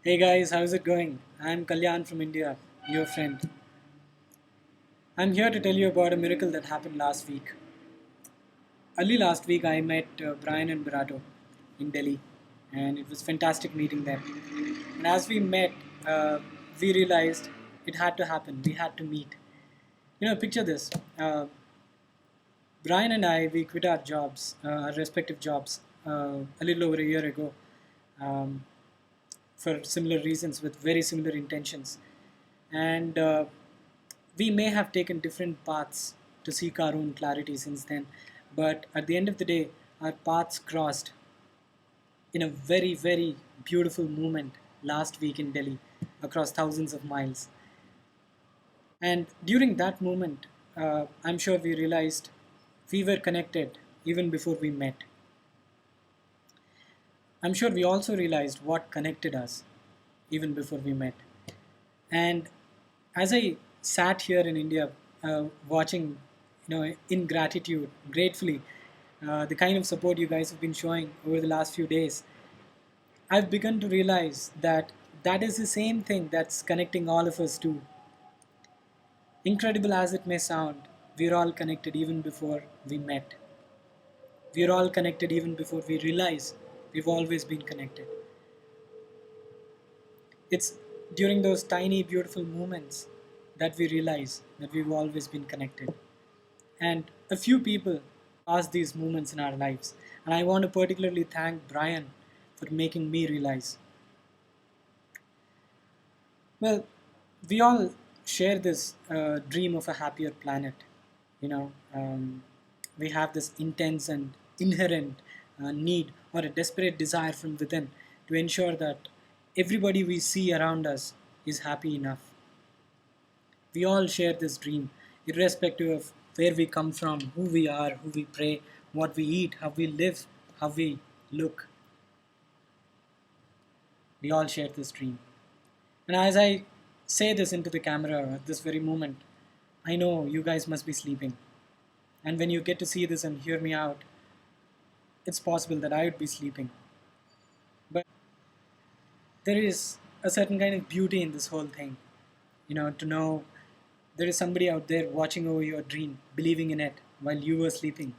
Hey guys, how's it going? I'm Kalyan from India, your friend. I'm here to tell you about a miracle that happened last week. Early last week, I met Brian and Barato in Delhi, and it was fantastic meeting them. And as we met, uh, we realized it had to happen. We had to meet. Picture this. Brian and I, we quit our jobs, our respective jobs, a little over a year ago, um, for similar reasons with very similar intentions. And we may have taken different paths to seek our own clarity since then, but at the end of the day, our paths crossed in a very, very beautiful moment last week in Delhi across thousands of miles. And during that moment, I'm sure we realized we were connected even before we met. I'm sure we also realized what connected us even before we met. And as I sat here in India, watching, in gratitude, gratefully, the kind of support you guys have been showing over the last few days, I've begun to realize that that is the same thing that's connecting all of us too. Incredible as it may sound, we're all connected even before we met. We're all connected even before we realize we've always been connected. It's during those tiny, beautiful moments that we realize that we've always been connected. And a few people pass these moments in our lives. And I want to particularly thank Brian for making me realize. Well, we all share this dream of a happier planet. You know, we have this intense and inherent need or a desperate desire from within to ensure that everybody we see around us is happy enough. We all share this dream, irrespective of where we come from, who we are, who we pray, what we eat, how we live, how we look. We all share this dream. And as I say this into the camera at this very moment, I know you guys must be sleeping. And when you get to see this and hear me out, it's possible that I would be sleeping. But there is a certain kind of beauty in this whole thing. To know there is somebody out there watching over your dream, believing in it while you were sleeping.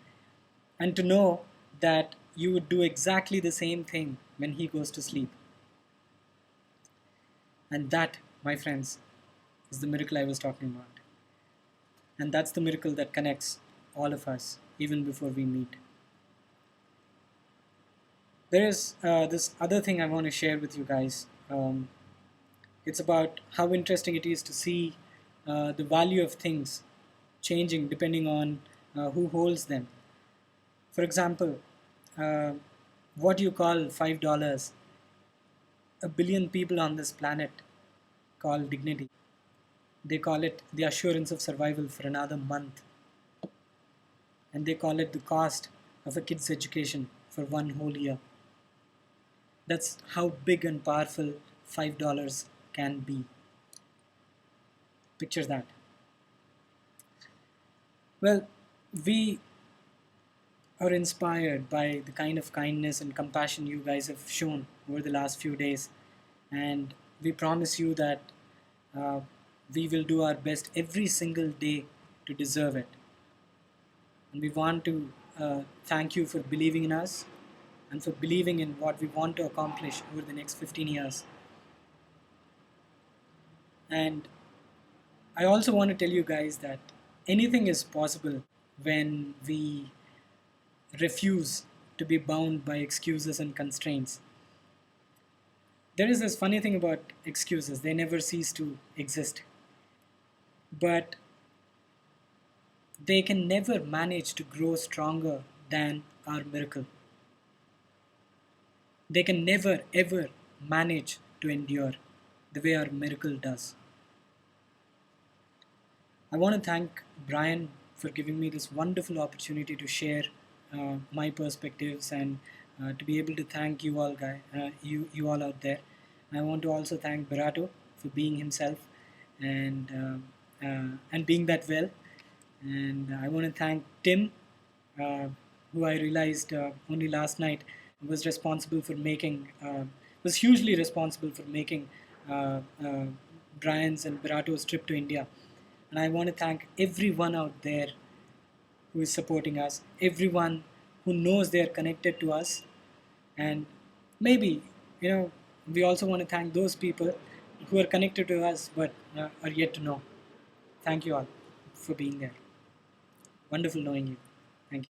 And to know that you would do exactly the same thing when he goes to sleep. And that, my friends, is the miracle I was talking about. And that's the miracle that connects all of us, even before we meet. There is this other thing I want to share with you guys. It's about how interesting it is to see the value of things changing depending on who holds them. For example, uh, what you call $5, a billion people on this planet call dignity. They call it the assurance of survival for another month. And they call it the cost of a kid's education for one whole year. That's how big and powerful $5 can be. Picture that. Well, we are inspired by the kind of kindness and compassion you guys have shown over the last few days. And we promise you that uh, we will do our best every single day to deserve it. And we want to thank you for believing in us and for believing in what we want to accomplish over the next 15 years. And I also want to tell you guys that anything is possible when we refuse to be bound by excuses and constraints. There is this funny thing about excuses, they never cease to exist. But they can never manage to grow stronger than our miracle. They can never ever manage to endure the way our miracle does. I want to thank Brian for giving me this wonderful opportunity to share my perspectives and to be able to thank you all, you all out there. I want to also thank Barato for being himself and being that well. And I want to thank Tim, uh, who I realized only last night was responsible for making was hugely responsible for making Brian's and Virato's trip to India. And I want to thank everyone out there who is supporting us, everyone who knows they are connected to us, and maybe, we also want to thank those people who are connected to us but are yet to know. Thank you all for being there. Wonderful knowing you.